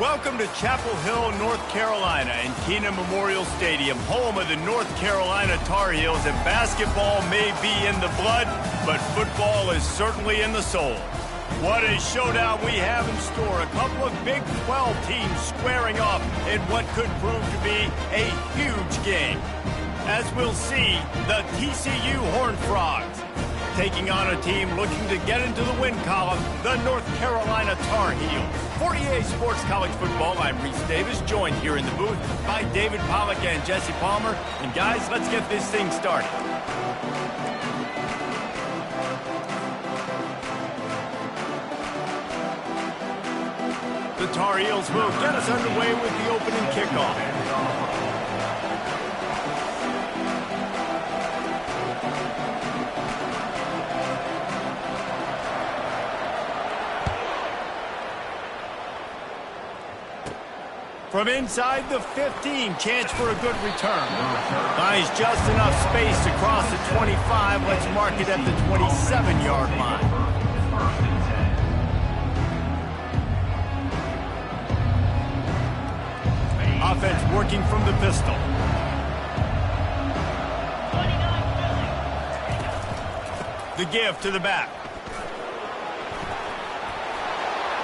Welcome to Chapel Hill, North Carolina, and Keenan Memorial Stadium, home of the North Carolina Tar Heels. And basketball may be in the blood, but football is certainly in the soul. What a showdown we have in store. A couple of Big 12 teams squaring off in what could prove to be a huge game. As we'll see, the TCU Horned Frogs taking on a team looking to get into the win column, the North Carolina Tar Heels. For EA Sports College Football, I'm Reese Davis, joined here in the booth by David Pollack and Jesse Palmer. And guys, let's get this thing started. The Tar Heels will get us underway with the opening kickoff. From inside the 15, chance for a good return. Finds just enough space to cross the 25. Let's mark it at the 27-yard line. Offense working from the pistol. The give to the back.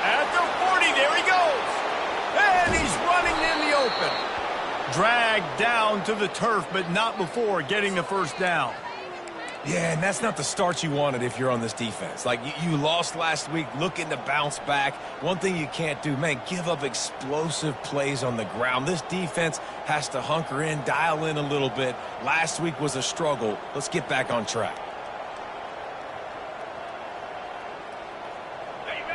At the 40, there he goes. And he's running in the open. Dragged down to the turf, but not before getting the first down. Yeah, and that's not the start you wanted if you're on this defense. Like, you lost last week, looking to bounce back. One thing you can't do, man, give up explosive plays on the ground. This defense has to hunker in, dial in a little bit. Last week was a struggle. Let's get back on track.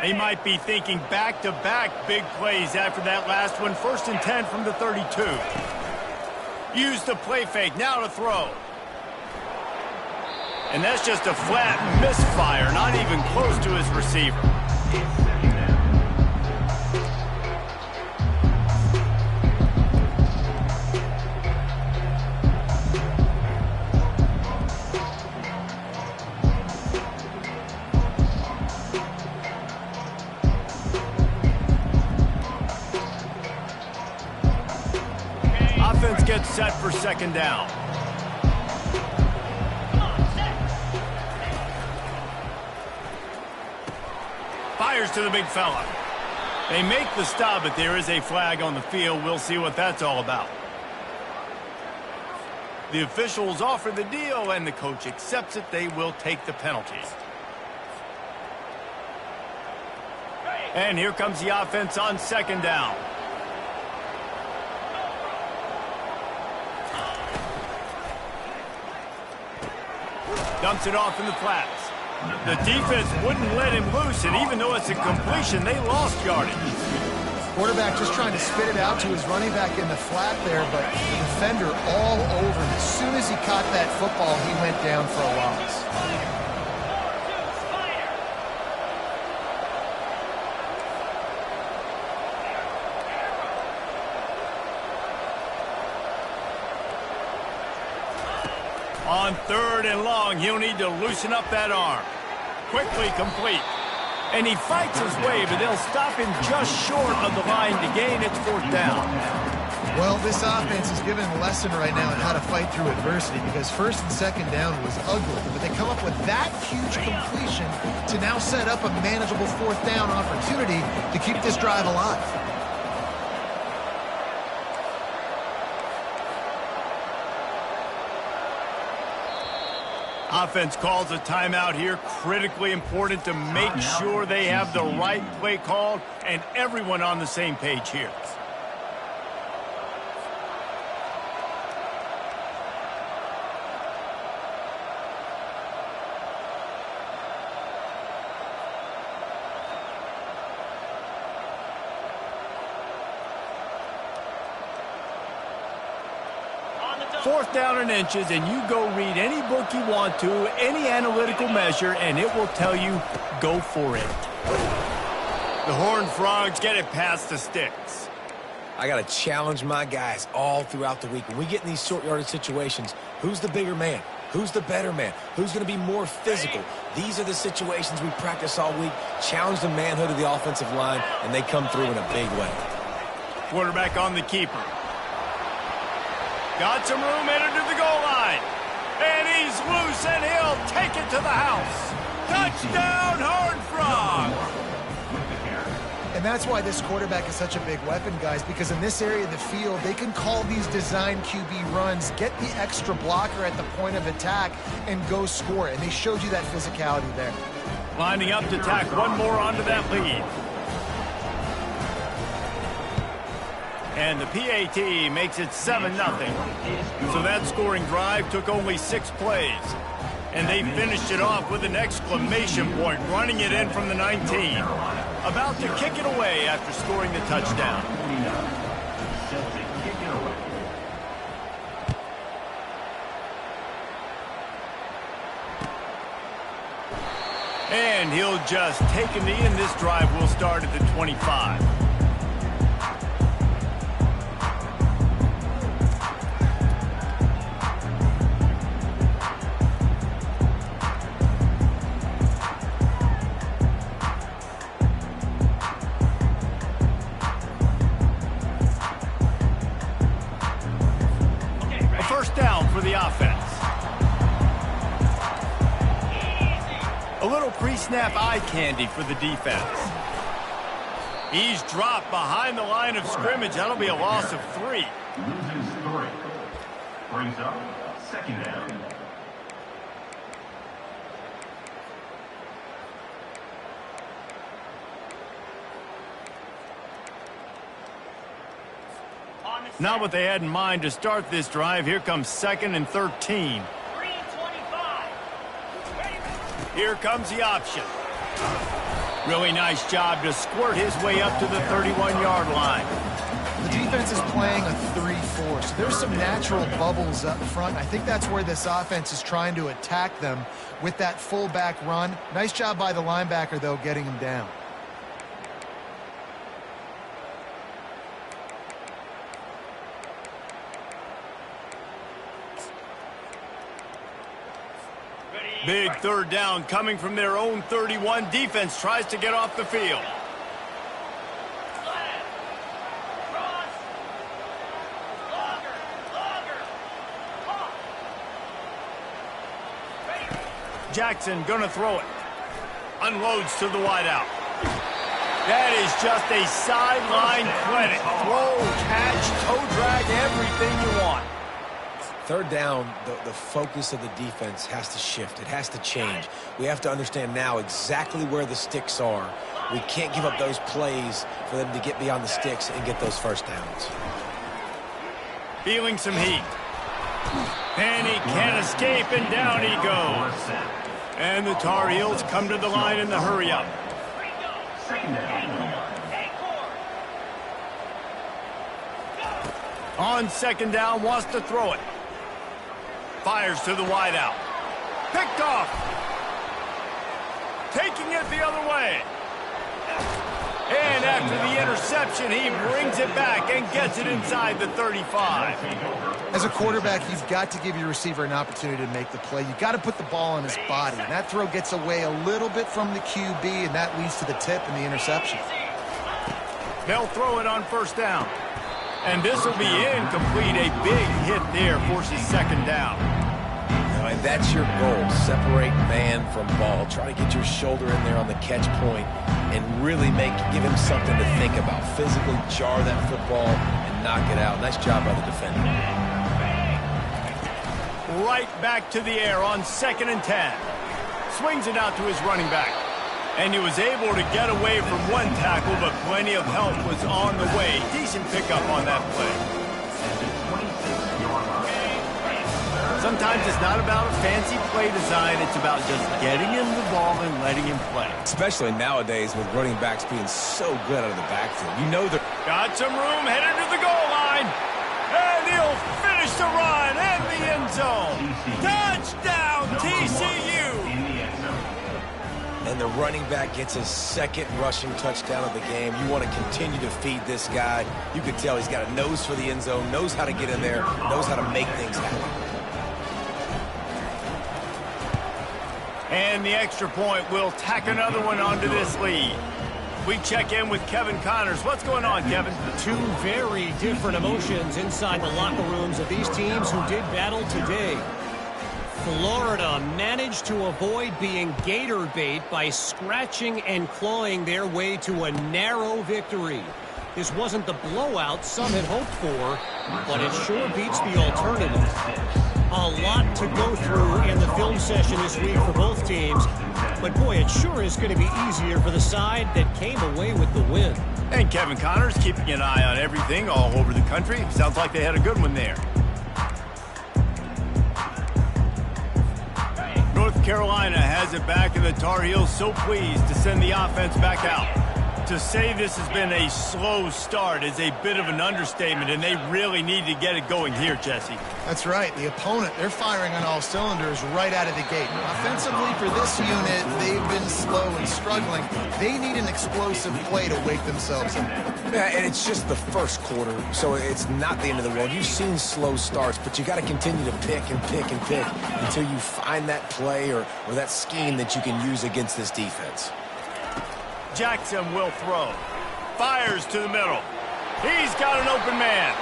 They might be thinking back-to-back big plays after that last one. 1st and 10 from the 32. Use the play fake, now to throw. And that's just a flat misfire, not even close to his receiver. Offense gets set for 2nd down. Fires to the big fella. They make the stop, but there is a flag on the field. We'll see what that's all about. The officials offer the deal, and the coach accepts it. They will take the penalty. And here comes the offense on 2nd down. Dumps it off in the flats. The defense wouldn't let him loose, and even though it's a completion, they lost yardage. Quarterback just trying to spit it out to his running back in the flat there, but the defender all over him. As soon as he caught that football, he went down for a loss. On 3rd and long, he'll need to loosen up that arm. Quickly complete. And he fights his way, but they'll stop him just short of the line to gain its 4th down. Well, this offense is giving a lesson right now on how to fight through adversity, because 1st and 2nd down was ugly, but they come up with that huge completion to now set up a manageable 4th down opportunity to keep this drive alive. Offense calls a timeout here. Critically important to make sure they have the right play called and everyone on the same page here. Fourth down and inches, and you go read any book you want to, any analytical measure, and it will tell you, go for it. The Horned Frogs get it past the sticks. I got to challenge my guys all throughout the week. When we get in these short yardage situations, who's the bigger man? Who's the better man? Who's going to be more physical? These are the situations we practice all week. Challenge the manhood of the offensive line, and they come through in a big way. Quarterback on the keeper. Got some room headed to the goal line. And he's loose, and he'll take it to the house. Touchdown, Horned Frog! And that's why this quarterback is such a big weapon, guys, because in this area of the field, they can call these design QB runs, get the extra blocker at the point of attack, and go score. And they showed you that physicality there. Lining up to tack one more onto that lead. And the PAT makes it 7-0. So that scoring drive took only 6 plays. And they finished it off with an exclamation point, running it in from the 19. About to kick it away after scoring the touchdown. And he'll just take a knee, and this drive will start at the 25. Down for the offense. A little pre-snap eye candy for the defense. He's dropped behind the line of scrimmage. That'll be a loss of 3. Loses 3. Brings up 2nd down. Not what they had in mind to start this drive. Here comes 2nd and 13. 3-25. Here comes the option. Really nice job to squirt his way up to the 31-yard line. The defense is playing a 3-4, so there's some natural bubbles up front. I think that's where this offense is trying to attack them with that fullback run. Nice job by the linebacker, though, getting him down. Big 3rd down coming from their own 31. Defense tries to get off the field. Jackson gonna throw it. Unloads to the wideout. That is just a sideline credit. Throw, catch, toe drag, everything you want. 3rd down, the focus of the defense has to shift. It has to change. We have to understand now exactly where the sticks are. We can't give up those plays for them to get beyond the sticks and get those 1st downs. Feeling some heat. And he can't escape, and down he goes. And the Tar Heels come to the line in the hurry-up. 2nd down. On 2nd down, wants to throw it. Fires to the wideout. Picked off. Taking it the other way. And after the interception, he brings it back and gets it inside the 35. As a quarterback, you've got to give your receiver an opportunity to make the play. You've got to put the ball on his body. And that throw gets away a little bit from the QB, and that leads to the tip and the interception. They'll throw it on 1st down. And this will be incomplete. A big hit there forces 2nd down. And that's your goal. Separate man from ball. Try to get your shoulder in there on the catch point and really give him something to think about. Physically jar that football and knock it out. Nice job by the defender. Right back to the air on 2nd and 10. Swings it out to his running back. And he was able to get away from one tackle, but plenty of help was on the way. Decent pickup on that play. Sometimes it's not about a fancy play design. It's about just getting him the ball and letting him play. Especially nowadays with running backs being so good out of the backfield. You know they're... Got some room, headed to the goal line. And he'll finish the run and the end zone. Touchdown, TCU. And the running back gets his 2nd rushing touchdown of the game. You want to continue to feed this guy. You can tell he's got a nose for the end zone, knows how to get in there, knows how to make things happen. And the extra point will tack another one onto this lead. We check in with Kevin Connors. What's going on, Kevin? Two very different emotions inside the locker rooms of these teams who did battle today. Florida managed to avoid being gator bait by scratching and clawing their way to a narrow victory. This wasn't the blowout some had hoped for, but it sure beats the alternative. A lot to go through in the film session this week for both teams, but boy, it sure is going to be easier for the side that came away with the win. And Kevin Connors keeping an eye on everything all over the country. Sounds like they had a good one there. North Carolina has it back, and the Tar Heels so pleased to send the offense back out. To say this has been a slow start is a bit of an understatement, and they really need to get it going here, Jesse. That's right. The opponent, they're firing on all cylinders right out of the gate. Offensively, for this unit, they've been slow and struggling. They need an explosive play to wake themselves up. Yeah, and it's just the first quarter, so it's not the end of the world. You've seen slow starts, but you got to continue to pick and pick and pick until you find that play or that scheme that you can use against this defense. Jackson will throw. Fires to the middle. He's got an open man.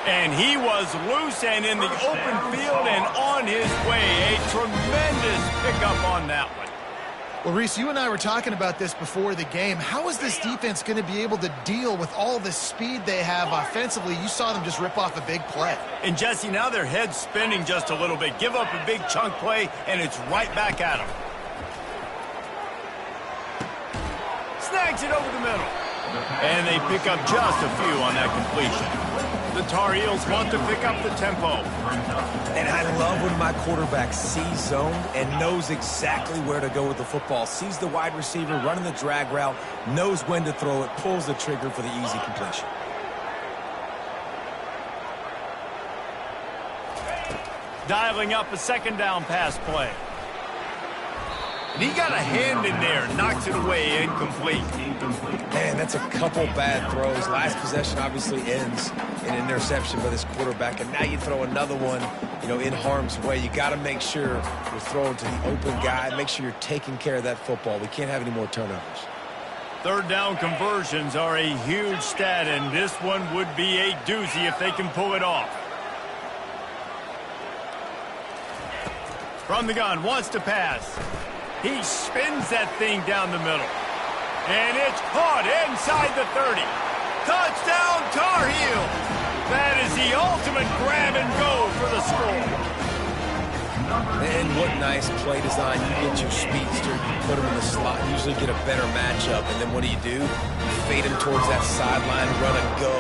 And he was loose and in the open field and on his way. A tremendous pickup on that one. Well, Reese, you and I were talking about this before the game. How is this defense going to be able to deal with all the speed they have offensively? You saw them just rip off a big play. And, Jesse, now their head's spinning just a little bit. Give up a big chunk play, and it's right back at them. Snags it over the middle. And they pick up just a few on that completion. The Tar Heels want to pick up the tempo. And I love when my quarterback sees zone and knows exactly where to go with the football. Sees the wide receiver running the drag route, knows when to throw it, pulls the trigger for the easy completion. Dialing up a second down pass play. And he got a hand in there, knocks it away, incomplete. Man, that's a couple bad throws. Last possession obviously ends in an interception by this quarterback, and now you throw another one, in harm's way. You got to make sure you're throwing to the open guy. Make sure you're taking care of that football. We can't have any more turnovers. Third down conversions are a huge stat, and this one would be a doozy if they can pull it off. From the gun, wants to pass. He spins that thing down the middle. And it's caught inside the 30. Touchdown, Tar Heel! That is the ultimate grab and go for the score. And what nice play design. You get your speedster, you put him in the slot, usually get a better matchup. And then what do? You fade him towards that sideline, run and go.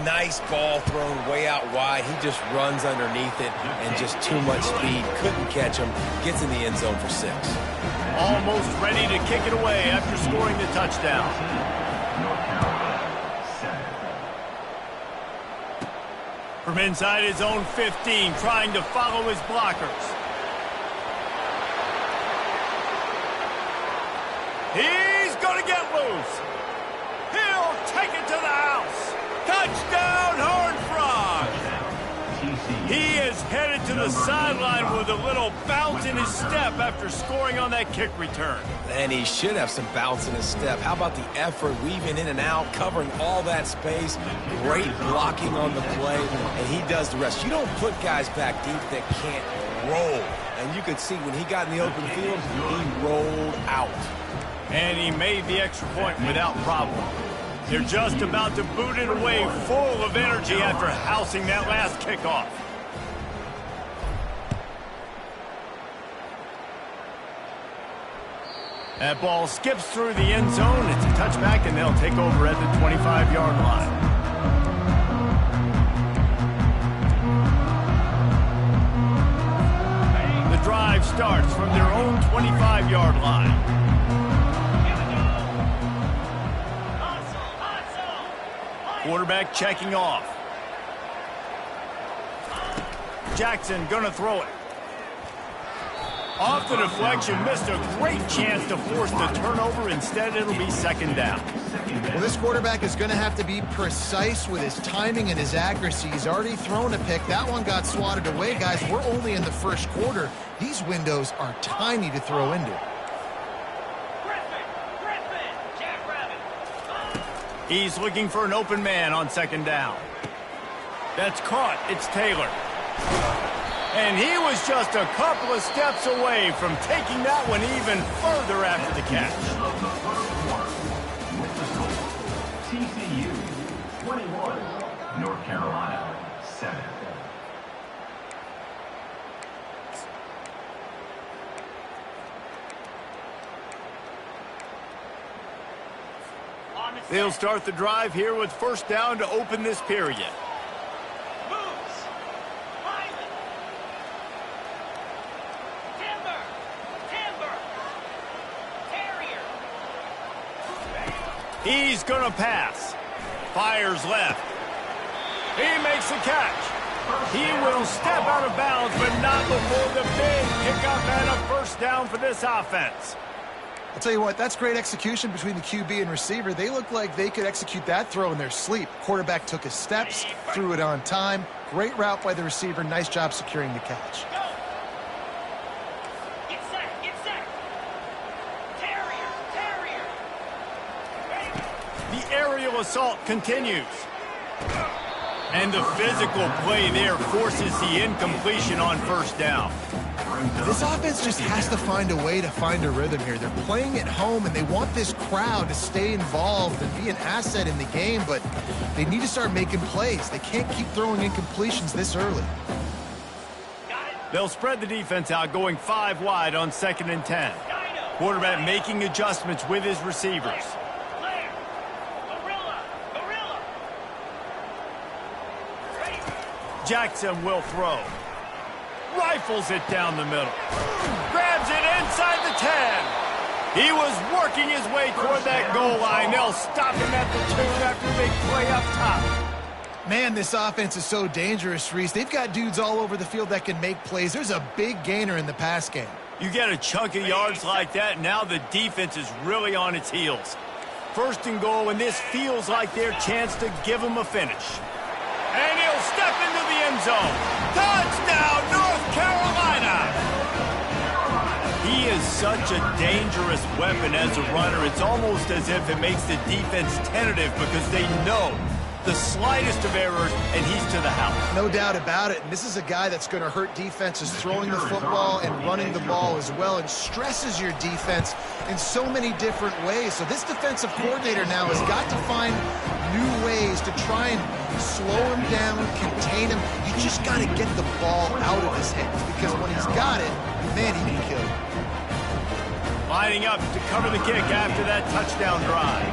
Nice ball thrown way out wide. He just runs underneath it and just too much speed. Couldn't catch him. Gets in the end zone for 6. Almost ready to kick it away after scoring the touchdown. From inside his own 15, trying to follow his blockers. He's going to get loose. He'll take it to the house. Touchdown, Horned Frog. He is headed to the sideline with a little bounce in his step after scoring on that kick return. And he should have some bounce in his step. How about the effort, weaving in and out, covering all that space, great blocking on the play, and he does the rest. You don't put guys back deep that can't roll. And you could see when he got in the open field, he rolled out. And he made the extra point without problem. They're just about to boot it away full of energy after housing that last kickoff. That ball skips through the end zone. It's a touchback, and they'll take over at the 25-yard line. The drive starts from their own 25-yard line. Quarterback checking off. Jackson gonna throw it. Off the deflection, missed a great chance to force the turnover. Instead, it'll be second down. Well, this quarterback is going to have to be precise with his timing and his accuracy. He's already thrown a pick. That one got swatted away, guys. We're only in the first quarter. These windows are tiny to throw into. He's looking for an open man on second down. That's caught. It's Taylor. And he was just a couple of steps away from taking that one even further after the catch. TCU 21, North Carolina 7. They'll start the drive here with first down to open this period. He's going to pass. Fires left. He makes the catch. He will step out of bounds, but not before the big pickup and a first down for this offense. I'll tell you what, that's great execution between the QB and receiver. They look like they could execute that throw in their sleep. Quarterback took his steps, threw it on time. Great route by the receiver. Nice job securing the catch. The aerial assault continues. And the physical play there forces the incompletion on first down. This offense just has to find a way to find a rhythm here. They're playing at home, and they want this crowd to stay involved and be an asset in the game, but they need to start making plays. They can't keep throwing incompletions this early. They'll spread the defense out, going 5 wide on 2nd and 10. Quarterback making adjustments with his receivers. Jackson will throw. Rifles it down the middle. Grabs it inside the 10. He was working his way toward that goal line. They'll stop him at the 2 after a big play up top. Man, this offense is so dangerous, Reese. They've got dudes all over the field that can make plays. There's a big gainer in the pass game. You get a chunk of yards like that, now the defense is really on its heels. 1st and goal, and this feels like their chance to give them a finish. And he'll step into the end zone. Touchdown, North Carolina! He is such a dangerous weapon as a runner. It's almost as if it makes the defense tentative because they know the slightest of errors, and he's to the house. No doubt about it. And this is a guy that's going to hurt defenses throwing the football and running the ball as well, and stresses your defense in so many different ways. So this defensive coordinator now has got to find new ways to try and slow him down, contain him. You just got to get the ball out of his hands, because when he's got it, man, he can kill. Lining up to cover the kick after that touchdown drive.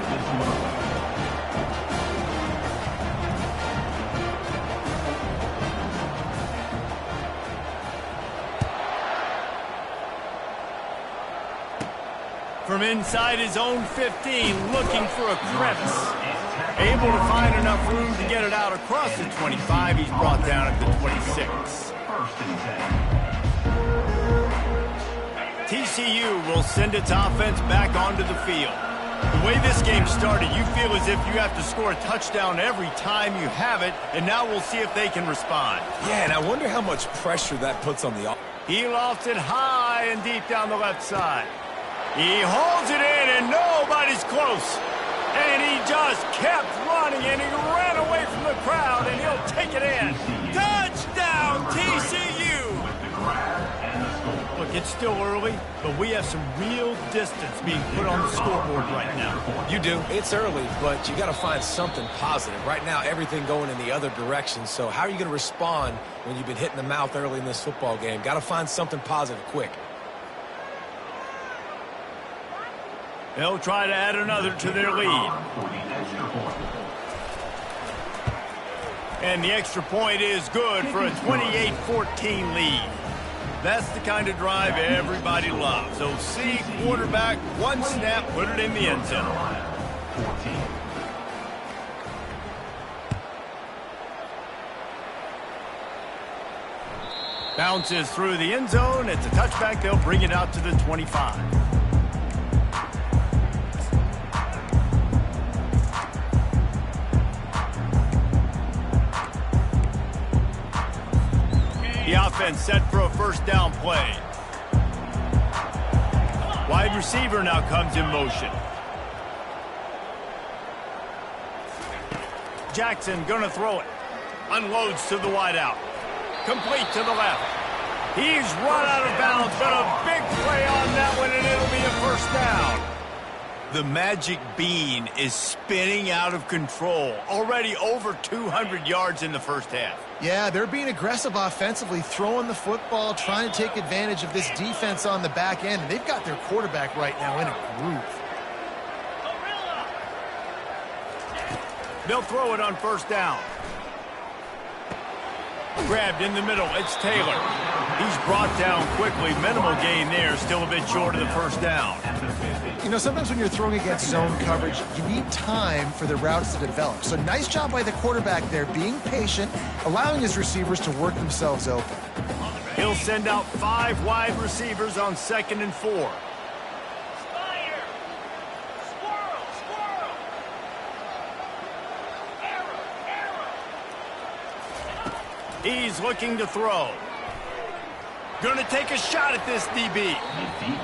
From inside his own 15, looking for a crevice. Able to find enough room to get it out across the 25. He's brought down at the 26. TCU will send its offense back onto the field. The way this game started, you feel as if you have to score a touchdown every time you have it, and now we'll see if they can respond. Yeah, and I wonder how much pressure that puts on the offense. He lofts it high and deep down the left side. He holds it in, and nobody's close. And he just kept running, and he ran away from the crowd, and he'll take it in. Touchdown, TCU! Look, it's still early, but we have some real distance being put on the scoreboard right now. You do. It's early, but you got to find something positive. Right now, everything going in the other direction. So how are you going to respond when you've been hit in the mouth early in this football game? Got to find something positive quick. They'll try to add another to their lead. And the extra point is good for a 28-14 lead. That's the kind of drive everybody loves. OC, quarterback, one snap, put it in the end zone. Bounces through the end zone. It's a touchback. They'll bring it out to the 25. The offense set for a first down play. Wide receiver now comes in motion. Jackson gonna throw it. Unloads to the wideout. Complete to the left. He's run out of bounds, but a big play on that one, and it'll be a first down. The magic bean is spinning out of control. Already over 200 yards in the first half. Yeah, they're being aggressive offensively, throwing the football, trying to take advantage of this defense on the back end. They've got their quarterback right now in a groove. They'll throw it on first down. Grabbed in the middle. It's Taylor. He's brought down quickly. Minimal gain there. Still a bit short of the first down. You know, sometimes when you're throwing against zone coverage, you need time for the routes to develop. So nice job by the quarterback there, being patient, allowing his receivers to work themselves open. He'll send out 5 wide receivers on 2nd and 4. He's looking to throw. Gonna take a shot at this DB.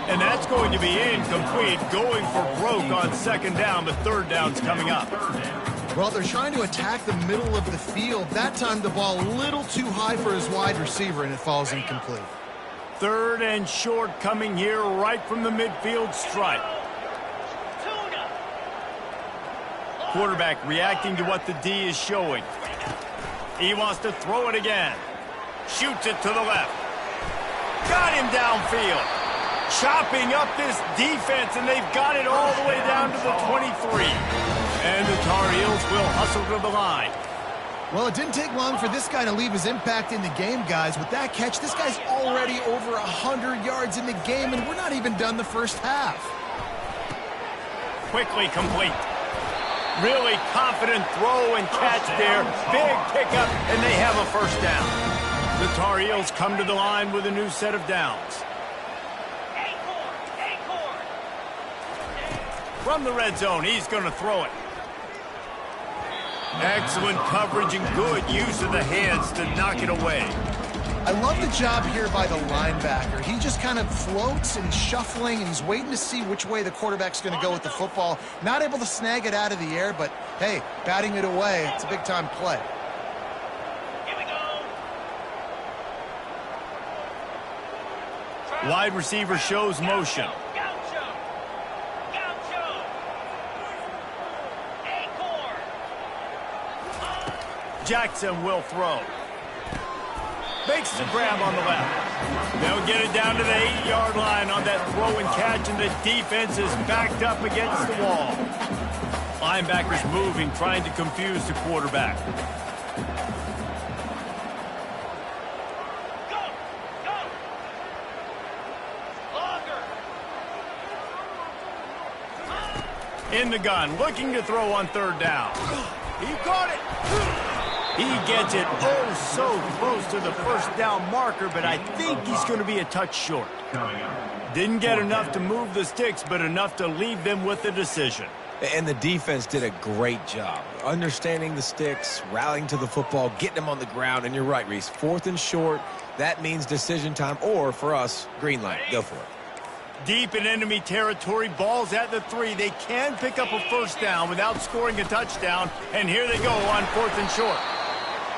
And that's going to be incomplete. Going for broke on 2nd down, but 3rd down's coming up. Well, they're trying to attack the middle of the field. That time the ball a little too high for his wide receiver, and it falls incomplete. 3rd and short coming here right from the midfield stripe. Quarterback reacting to what the D is showing. He wants to throw it again. Shoots it to the left. Got him downfield. Chopping up this defense, and they've got it all the way down to the 23. And the Tar Heels will hustle to the line. Well, it didn't take long for this guy to leave his impact in the game, guys. With that catch, this guy's already over 100 yards in the game, and we're not even done the first half. Quickly complete. Really confident throw and catch there. Big pickup, and they have a first down. The Tar Heels come to the line with a new set of downs. From the red zone, he's going to throw it. Excellent coverage and good use of the hands to knock it away. I love the job here by the linebacker. He just kind of floats and he's shuffling and he's waiting to see which way the quarterback's going to go with the football. Not able to snag it out of the air, but hey, batting it away, it's a big-time play. Here we go. Wide receiver shows motion. Gaucho. Gaucho. Acorn. Jackson will throw. Makes the grab on the left. They'll get it down to the 8-yard line on that throw and catch, and the defense is backed up against the wall. Linebackers moving, trying to confuse the quarterback. Go. Go. Longer. In the gun, looking to throw on 3rd down. He caught it. He gets it oh so close to the first down marker, but I think he's going to be a touch short. Didn't get enough to move the sticks, but enough to leave them with the decision. And the defense did a great job understanding the sticks, rallying to the football, getting them on the ground. And you're right, Reese, 4th and short, that means decision time, or for us, green light. Go for it. Deep in enemy territory, ball's at the 3. They can pick up a first down without scoring a touchdown, and here they go on 4th and short.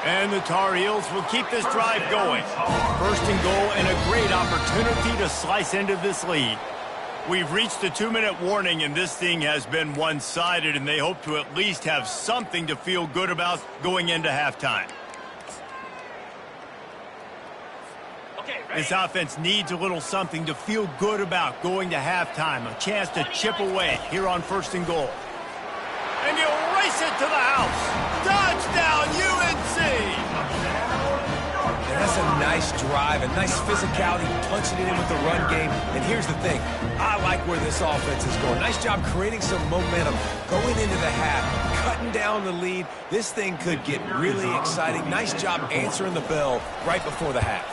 And the Tar Heels will keep this drive going. 1st and goal, and a great opportunity to slice into this lead. We've reached the 2-minute warning, and this thing has been one-sided, and they hope to at least have something to feel good about going into halftime. This offense needs a little something to feel good about going to halftime. A chance to chip away here on 1st and goal. And he'll race it to the house. Touchdown, UNC! And that's a nice drive, a nice physicality, punching it in with the run game. And here's the thing, I like where this offense is going. Nice job creating some momentum going into the half, cutting down the lead. This thing could get really exciting. Nice job answering the bell right before the half.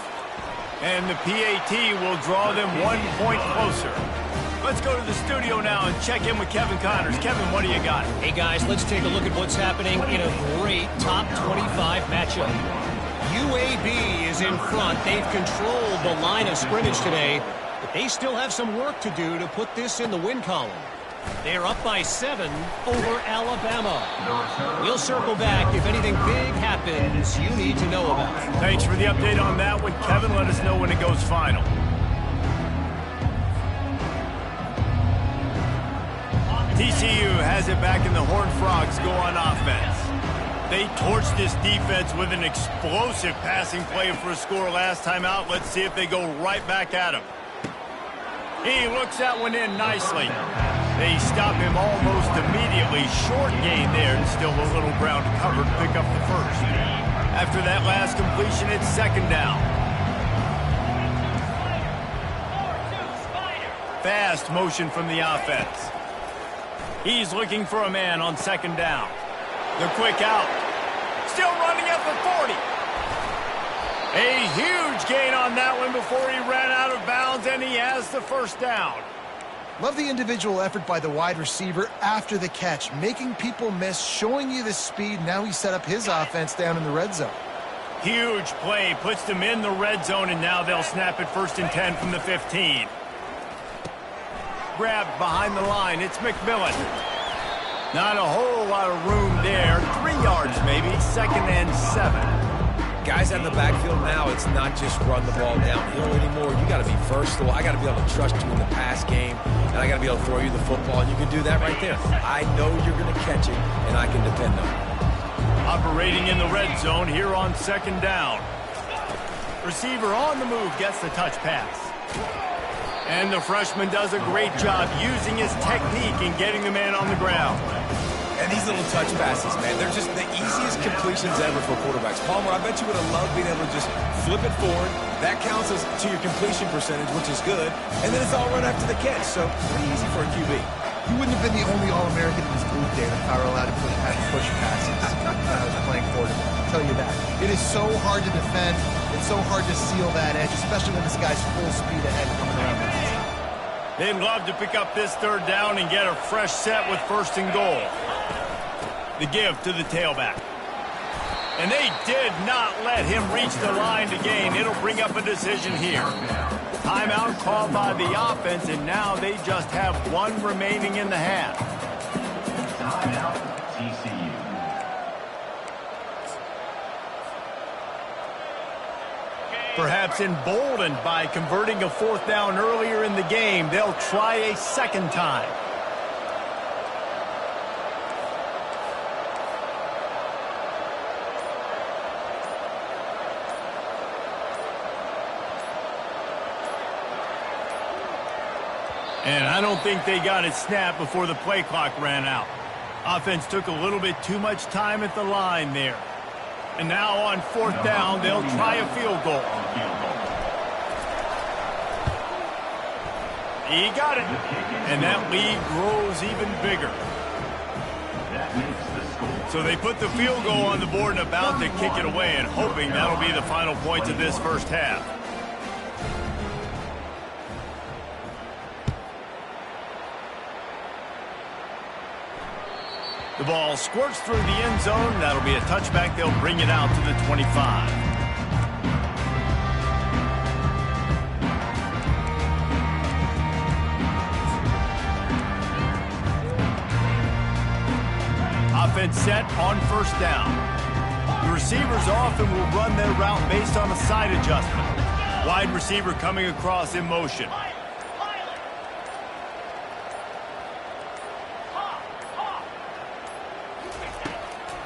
And the PAT will draw them 1 point closer. Let's go to the studio now and check in with Kevin Connors. Kevin, what do you got? Hey, guys, let's take a look at what's happening in a great top 25 matchup. UAB is in front. They've controlled the line of scrimmage today, but they still have some work to do to put this in the win column. They're up by 7 over Alabama. We'll circle back if anything big happens you need to know about. Thanks for the update on that one, Kevin. Let us know when it goes final. TCU has it back, and the Horned Frogs go on offense. They torched this defense with an explosive passing play for a score last time out. Let's see if they go right back at him. He looks that one in nicely. They stop him almost immediately. Short gain there, and still a little ground covered to pick up the first. After that last completion, it's second down. Fast motion from the offense. He's looking for a man on second down. The quick out. Still running at the 40. A huge gain on that one before he ran out of bounds, and he has the first down. Love the individual effort by the wide receiver after the catch, making people miss, showing you the speed. Now he set up his offense down in the red zone. Huge play, puts them in the red zone, and now they'll snap it 1st and 10 from the 15. Grabbed behind the line, it's McMillan. Not a whole lot of room there, 3 yards maybe, 2nd and 7. Guys out in the backfield now, it's not just run the ball downhill anymore. You got to be versatile. I got to be able to trust you in the pass game, and I got to be able to throw you the football, and you can do that right there. I know you're going to catch it, and I can depend on it. Operating in the red zone here on second down. Receiver on the move gets the touch pass. And the freshman does a great job using his technique and getting the man on the ground. And these little touch passes, man, they're just the easiest completions ever for quarterbacks. Palmer, I bet you would have loved being able to just flip it forward. That counts as to your completion percentage, which is good. And then it's all run after the catch, so pretty easy for a QB. You wouldn't have been the only All-American in this group, David, if I were allowed to push passes when I was playing quarterback. I'll tell you that. It is so hard to defend. It's so hard to seal that edge, especially when this guy's full speed ahead coming around the edge. They'd love to pick up this third down and get a fresh set with 1st and goal. The give to the tailback. And they did not let him reach the line to gain. It'll bring up a decision here. Timeout called by the offense, and now they just have 1 remaining in the half. Timeout, TCU. Perhaps emboldened by converting a 4th down earlier in the game, they'll try a second time. And I don't think they got it snapped before the play clock ran out. Offense took a little bit too much time at the line there. And now on 4th down, they'll try a field goal. He got it. And that lead grows even bigger. So they put the field goal on the board and about to kick it away, and hoping that'll be the final points of this first half. The ball squirts through the end zone. That'll be a touchback. They'll bring it out to the 25. Offense set on 1st down. The receivers often will run their route based on a side adjustment. Wide receiver coming across in motion.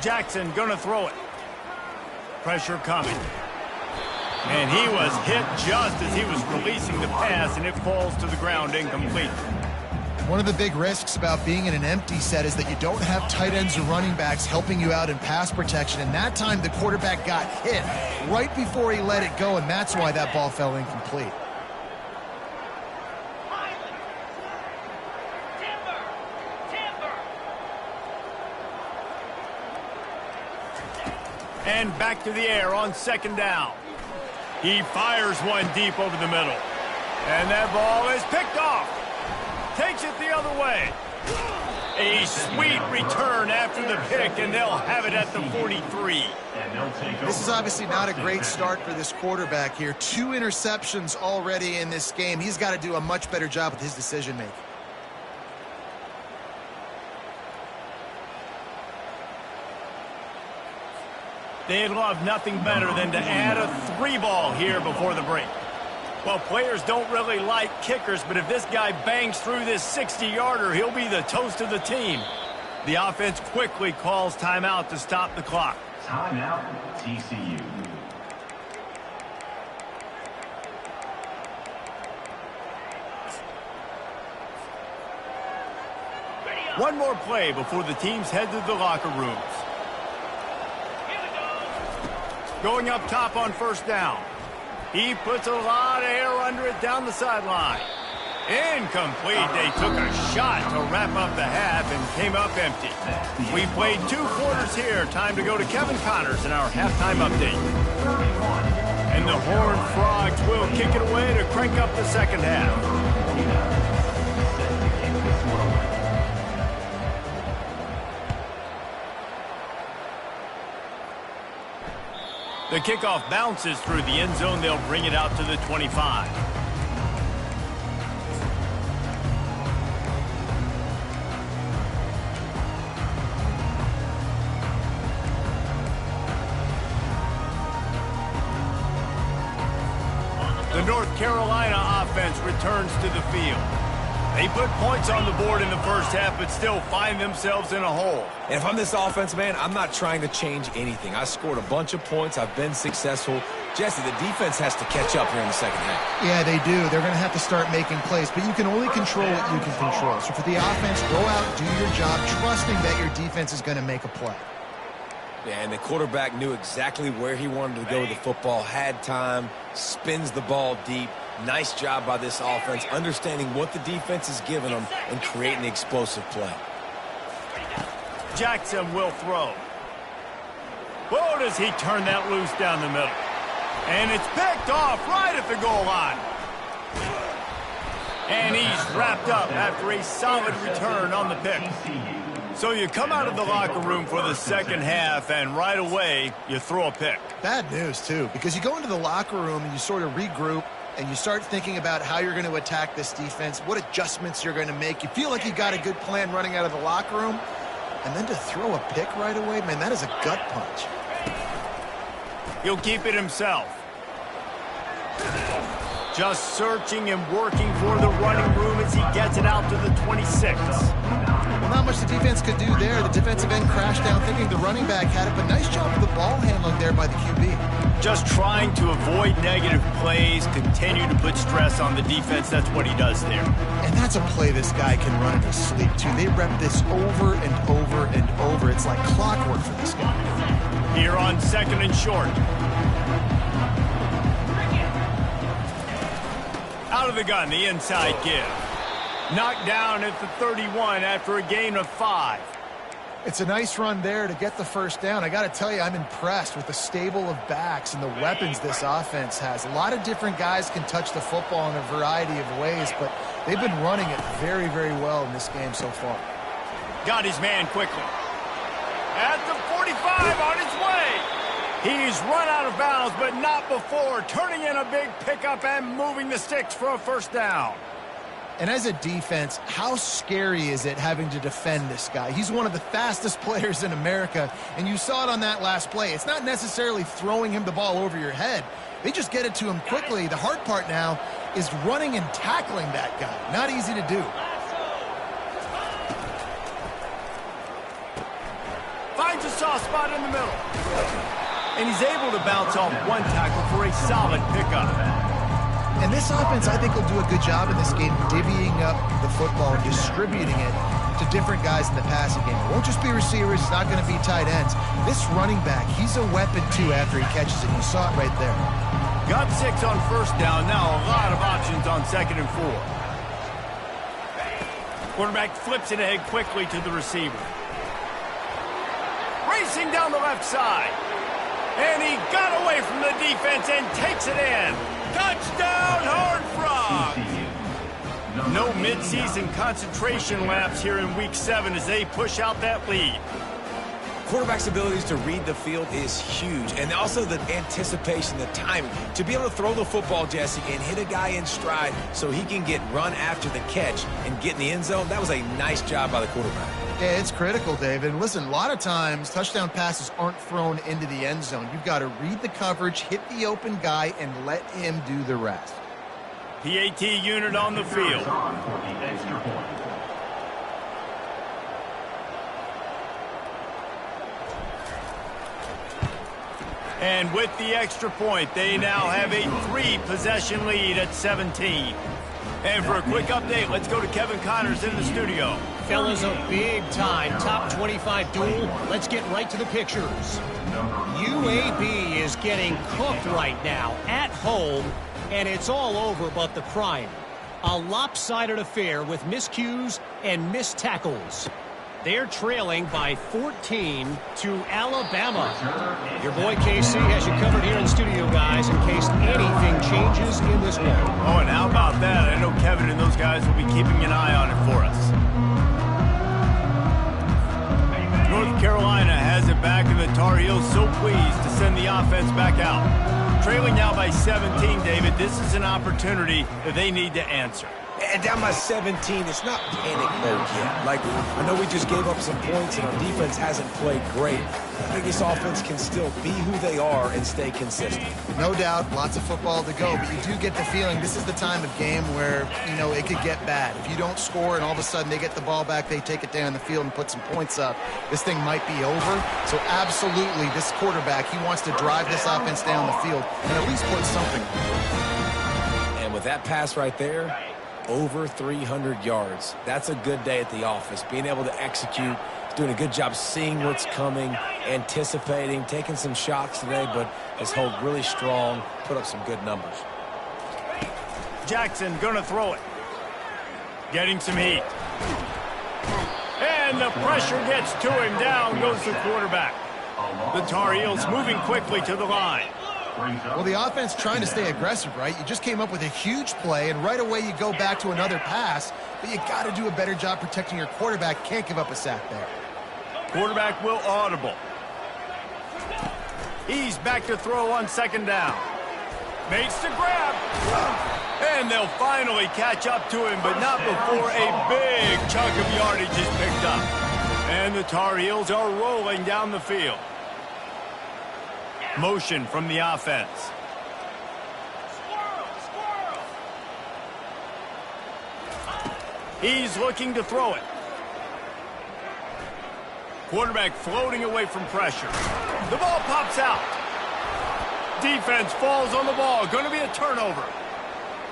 Jackson gonna throw it. Pressure coming. And he was hit just as he was releasing the pass, and it falls to the ground incomplete. One of the big risks about being in an empty set is that you don't have tight ends or running backs helping you out in pass protection. And that time the quarterback got hit right before he let it go, and that's why that ball fell incomplete. And back to the air on 2nd down. He fires one deep over the middle. And that ball is picked off. Takes it the other way. A sweet return after the pick, and they'll have it at the 43. This is obviously not a great start for this quarterback here. 2 interceptions already in this game. He's got to do a much better job with his decision-making. They'd love nothing better than to add a 3-ball here before the break. Well, players don't really like kickers, but if this guy bangs through this 60-yarder, he'll be the toast of the team. The offense quickly calls timeout to stop the clock. Timeout, TCU. One more play before the teams head to the locker rooms. Going up top on first down. He puts a lot of air under it down the sideline. Incomplete. They took a shot to wrap up the half and came up empty. We played 2 quarters here. Time to go to Kevin Connors in our halftime update. And the Horned Frogs will kick it away to crank up the second half. The kickoff bounces through the end zone. They'll bring it out to the 25. The North Carolina offense returns to the field. They put points on the board in the first half, but still find themselves in a hole. And if I'm this offense, man, I'm not trying to change anything. I scored a bunch of points. I've been successful. Jesse, the defense has to catch up here in the second half. Yeah, they do. They're going to have to start making plays, but you can only control what you can control. So for the offense, go out, do your job, trusting that your defense is going to make a play. Yeah, and the quarterback knew exactly where he wanted to go with the football, had time, spins the ball deep. Nice job by this offense, understanding what the defense is giving them and creating the explosive play. Jackson will throw. Whoa, does he turn that loose down the middle. And it's picked off right at the goal line. And he's wrapped up after a solid return on the pick. So you come out of the locker room for the second half, and right away, you throw a pick. Bad news, too, because you go into the locker room and you sort of regroup, and you start thinking about how you're going to attack this defense, what adjustments you're going to make. You feel like you got a good plan running out of the locker room, and then to throw a pick right away, man, that is a gut punch. He'll keep it himself. Just searching and working for the running room as he gets it out to the 26. Well, not much the defense could do there. The defensive end crashed down thinking the running back had it, but nice job of the ball handling there by the QB. Just trying to avoid negative plays, continue to put stress on the defense. That's what he does there. And that's a play this guy can run in his sleep, too. They rep this over and over and over. It's like clockwork for this guy. Here on second and short. Out of the gun, the inside give. Knocked down at the 31 after a gain of 5. It's a nice run there to get the first down. I got to tell you, I'm impressed with the stable of backs and the weapons this offense has. A lot of different guys can touch the football in a variety of ways, but they've been running it very, very well in this game so far. Got his man quickly. At the 45 on his way. He's run out of bounds, but not before turning in a big pickup and moving the sticks for a first down. And as a defense, how scary is it having to defend this guy? He's one of the fastest players in America, and you saw it on that last play. It's not necessarily throwing him the ball over your head. They just get it to him quickly. The hard part now is running and tackling that guy. Not easy to do. Finds a soft spot in the middle. And he's able to bounce off one tackle for a solid pickup. And this offense, I think, will do a good job in this game divvying up the football and distributing it to different guys in the passing game. It won't just be receivers. It's not going to be tight ends. This running back, he's a weapon, too, after he catches it. You saw it right there. Got 6 on first down. Now a lot of options on second and 4. Quarterback flips it ahead quickly to the receiver. Racing down the left side. And he got away from the defense and takes it in. Touchdown, Horned Frogs! No midseason concentration laps here in Week 7 as they push out that lead. Quarterback's abilities to read the field is huge, and also the anticipation, the timing. To be able to throw the football, Jesse, and hit a guy in stride so he can get run after the catch and get in the end zone, that was a nice job by the quarterback. Yeah, it's critical, David. And listen, a lot of times touchdown passes aren't thrown into the end zone. You've got to read the coverage, hit the open guy, and let him do the rest. PAT unit on the field. And with the extra point, they now have a 3-possession lead at 17. And for a quick update, let's go to Kevin Connors in the studio. Fellas, a big-time top 25 duel. Let's get right to the pictures. UAB is getting cooked right now at home, and it's all over but the crying. A lopsided affair with miscues and missed tackles. They're trailing by 14 to Alabama. Your boy KC has you covered here in studio, guys, in case anything changes in this one. Oh, and how about that? I know Kevin and those guys will be keeping an eye on it for us. North Carolina has it back, and the Tar Heels so pleased to send the offense back out. Trailing now by 17, David. This is an opportunity that they need to answer. And down by 17, it's not panic mode yet. Like, I know we just gave up some points and our defense hasn't played great. I think this offense can still be who they are and stay consistent. No doubt, lots of football to go, but you do get the feeling this is the time of game where, you know, it could get bad. If you don't score and all of a sudden they get the ball back, they take it down the field and put some points up, this thing might be over. So absolutely, this quarterback, he wants to drive this offense down the field and at least put something. And with that pass right there, over 300 yards. That's a good day at the office. Being able to execute, doing a good job seeing what's coming, anticipating, taking some shots today, but has held really strong, put up some good numbers. Jackson gonna throw it. Getting some heat. And the pressure gets to him. Down goes the quarterback. The Tar Heels moving quickly to the line. Well, the offense trying to stay aggressive, right? You just came up with a huge play, and right away you go back to another pass, but you got to do a better job protecting your quarterback. Can't give up a sack there. Quarterback will audible. He's back to throw on second down. Makes the grab. And they'll finally catch up to him, but not before a big chunk of yardage is picked up. And the Tar Heels are rolling down the field. Motion from the offense. He's looking to throw it. Quarterback floating away from pressure. The ball pops out. Defense falls on the ball. Going to be a turnover.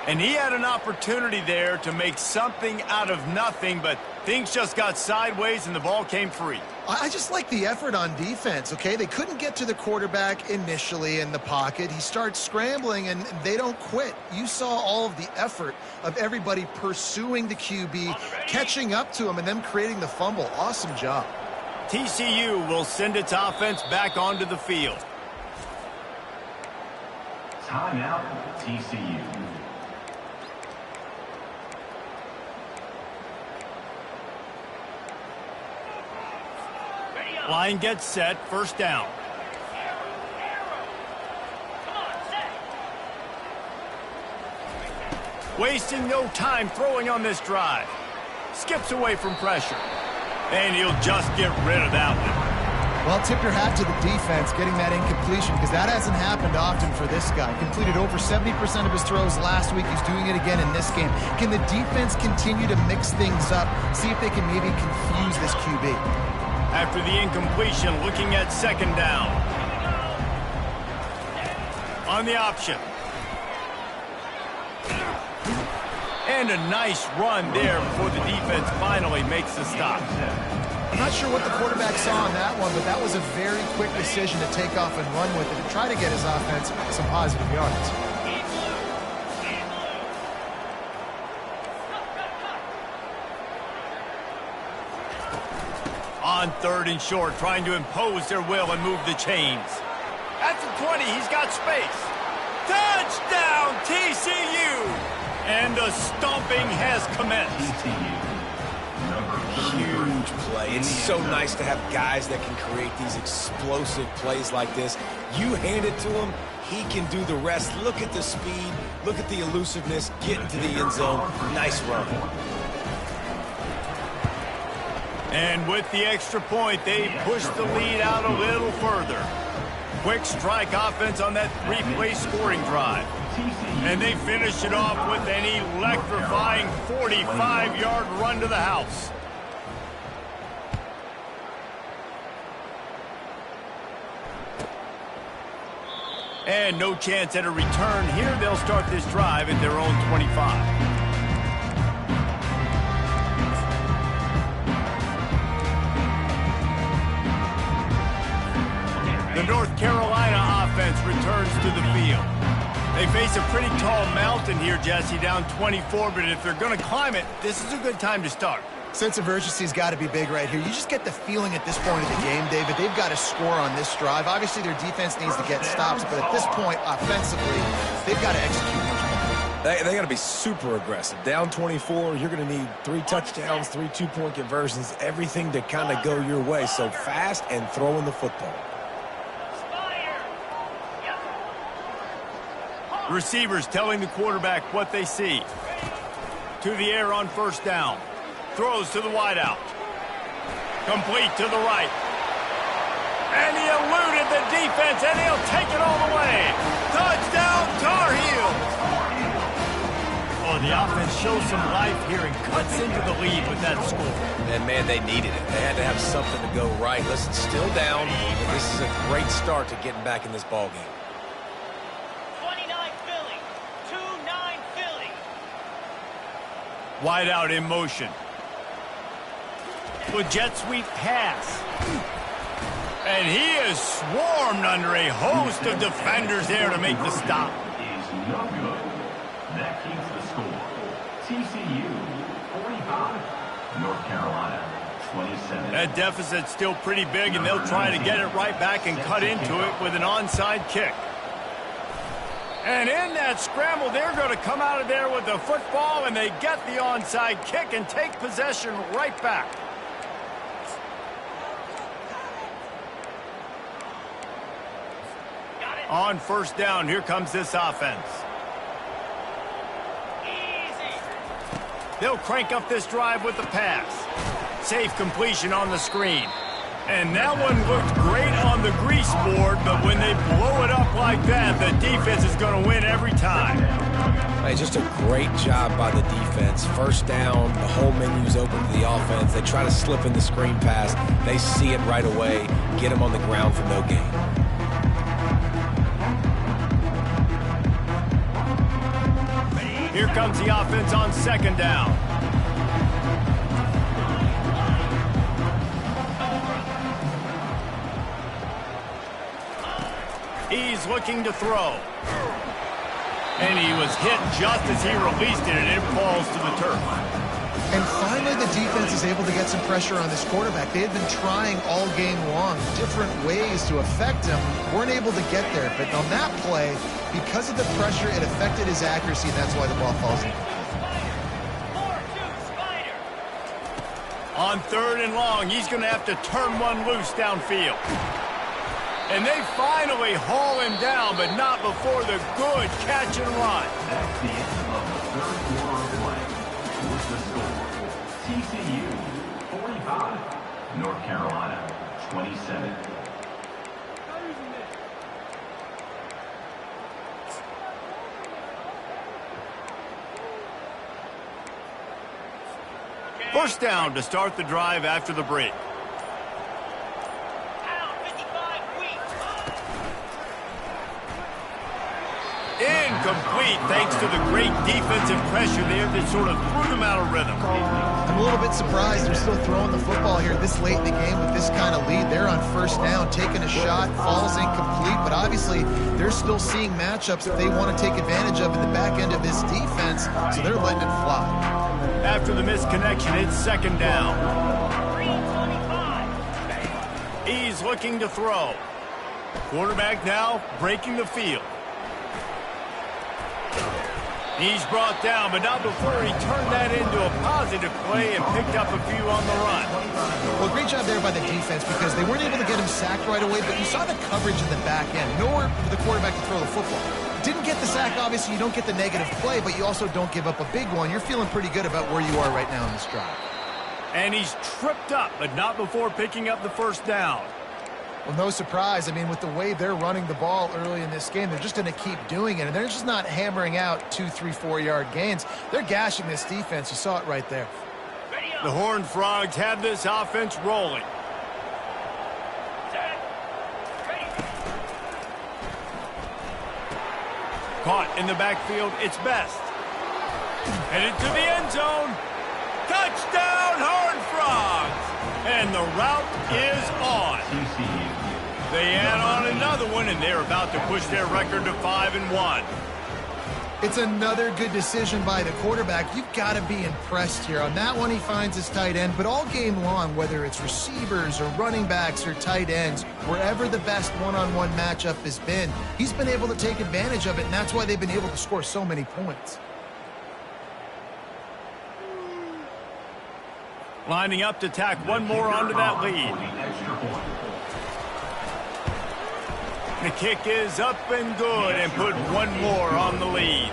And he had an opportunity there to make something out of nothing, but things just got sideways and the ball came free. I just like the effort on defense, okay? They couldn't get to the quarterback initially in the pocket. He starts scrambling, and they don't quit. You saw all of the effort of everybody pursuing the QB, catching up to him, and them creating the fumble. Awesome job. TCU will send its offense back onto the field. Timeout, TCU. Line gets set, first down. Wasting no time throwing on this drive. Skips away from pressure. And he'll just get rid of that one. Well, tip your hat to the defense getting that incompletion, because that hasn't happened often for this guy. Completed over 70% of his throws last week. He's doing it again in this game. Can the defense continue to mix things up, see if they can maybe confuse this QB? After the incompletion, looking at second down. On the option. And a nice run there before the defense finally makes the stop. I'm not sure what the quarterback saw on that one, but that was a very quick decision to take off and run with it and try to get his offense some positive yards. On third and short, trying to impose their will and move the chains. At the 20, he's got space. Touchdown, TCU! And the stomping has commenced. Huge play. It's so nice to have guys that can create these explosive plays like this. You hand it to him, he can do the rest. Look at the speed, look at the elusiveness, get into the end zone. Nice run. And with the extra point, they push the lead out a little further. Quick strike offense on that three-play scoring drive. And they finish it off with an electrifying 45-yard run to the house. And no chance at a return here. They'll start this drive at their own 25. The North Carolina offense returns to the field. They face a pretty tall mountain here, Jesse, down 24, but if they're going to climb it, this is a good time to start. Sense of urgency's got to be big right here. You just get the feeling at this point of the game, David, they've got to score on this drive. Obviously, their defense needs to get stops, but at this point, offensively, they've got to execute much better. They got to be super aggressive. Down 24, you're going to need 3 touchdowns, 3 two-point conversions, everything to kind of go your way. So fast and throwing the football. Receivers telling the quarterback what they see. To the air on first down. Throws to the wideout. Complete to the right. And he eluded the defense, and he'll take it all the way. Touchdown, Tar Heels! Oh, the offense shows some life here and cuts into the lead with that score. And, man, they needed it. They had to have something to go right. Listen, still down, but this is a great start to getting back in this ballgame. Wide out in motion. With jet sweep pass. And he is swarmed under a host of defenders there to make the stop. Is no good. That keeps the score. TCU 45, North Carolina 27. That deficit's still pretty big, and they'll try to get it right back and cut into it with an onside kick. And in that scramble, they're going to come out of there with the football, and they get the onside kick and take possession right back. On first down, here comes this offense. They'll crank up this drive with the pass. Safe completion on the screen. And that one looked great on the grease board, but when they blow it up like that, the defense is going to win every time. Hey, just a great job by the defense. First down, the whole menu's open to the offense. They try to slip in the screen pass. They see it right away, get them on the ground for no gain. Here comes the offense on second down. He's looking to throw. And he was hit just as he released it, and it falls to the turf. And finally, the defense is able to get some pressure on this quarterback. They had been trying all game long different ways to affect him. Weren't able to get there. But on that play, because of the pressure, it affected his accuracy, and that's why the ball falls in. On third and long, he's going to have to turn one loose downfield. And they finally haul him down, but not before the good catch and run. That's the end of the third quarter of play. With the score, TCU 45, North Carolina 27. First down to start the drive after the break. Incomplete, thanks to the great defensive pressure there that sort of threw them out of rhythm. I'm a little bit surprised they're still throwing the football here this late in the game with this kind of lead. They're on first down, taking a shot, falls incomplete, but obviously they're still seeing matchups that they want to take advantage of in the back end of this defense, so they're letting it fly. After the misconnection, it's second down. He's looking to throw. Quarterback now breaking the field. He's brought down, but not before he turned that into a positive play and picked up a few on the run. Well, great job there by the defense because they weren't able to get him sacked right away, but you saw the coverage in the back end. Nowhere for the quarterback to throw the football. Didn't get the sack, obviously you don't get the negative play, but you also don't give up a big one. You're feeling pretty good about where you are right now in this drive. And he's tripped up, but not before picking up the first down. Well, no surprise. I mean, with the way they're running the ball early in this game, they're just going to keep doing it. And they're just not hammering out 2, 3, 4-yard gains. They're gashing this defense. You saw it right there. The Horned Frogs have this offense rolling. Caught in the backfield, it's Best. Headed to the end zone. Touchdown, Horned Frogs! And the route is on. They add on another one, and they're about to push their record to 5-1. It's another good decision by the quarterback. You've got to be impressed here. On that one, he finds his tight end, but all game long, whether it's receivers or running backs or tight ends, wherever the best one-on-one matchup has been, he's been able to take advantage of it, and that's why they've been able to score so many points. Lining up to tack one more onto that lead. The kick is up and good and put one more on the lead.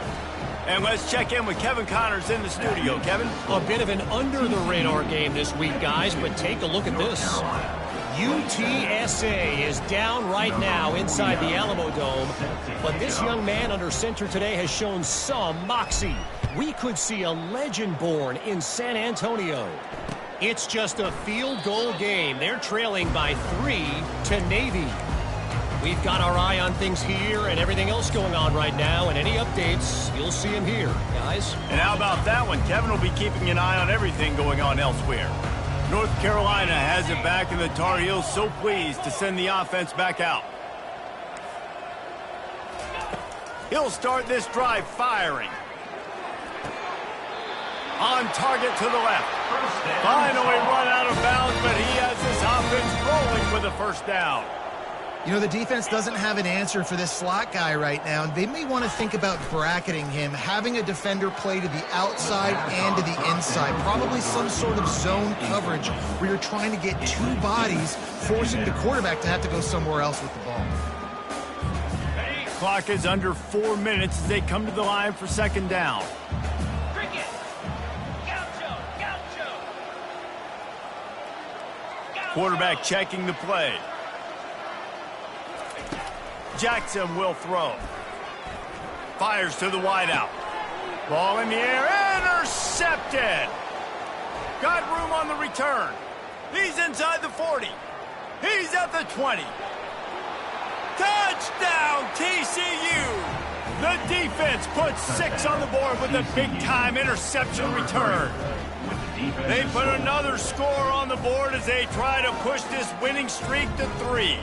And let's check in with Kevin Connors in the studio. Kevin? A bit of an under-the-radar game this week, guys, but take a look at this. UTSA is down right now inside the Alamo Dome, but this young man under center today has shown some moxie. We could see a legend born in San Antonio. It's just a field goal game. They're trailing by 3 to Navy. We've got our eye on things here and everything else going on right now, and any updates, you'll see them here, guys. And how about that one? Kevin will be keeping an eye on everything going on elsewhere. North Carolina has it back, and the Tar Heels so pleased to send the offense back out. He'll start this drive firing. On target to the left. Finally run out of bounds, but he has this offense rolling with a first down. You know, the defense doesn't have an answer for this slot guy right now. They may want to think about bracketing him, having a defender play to the outside and to the inside. Probably some sort of zone coverage where you're trying to get two bodies, forcing the quarterback to have to go somewhere else with the ball. Clock is under 4 minutes as they come to the line for second down. Quarterback checking the play. Jackson will throw. Fires to the wideout. Ball in the air. Intercepted. Got room on the return. He's inside the 40. He's at the 20. Touchdown, TCU. The defense puts 6 on the board with a big-time interception return. They put another score on the board as they try to push this winning streak to 3.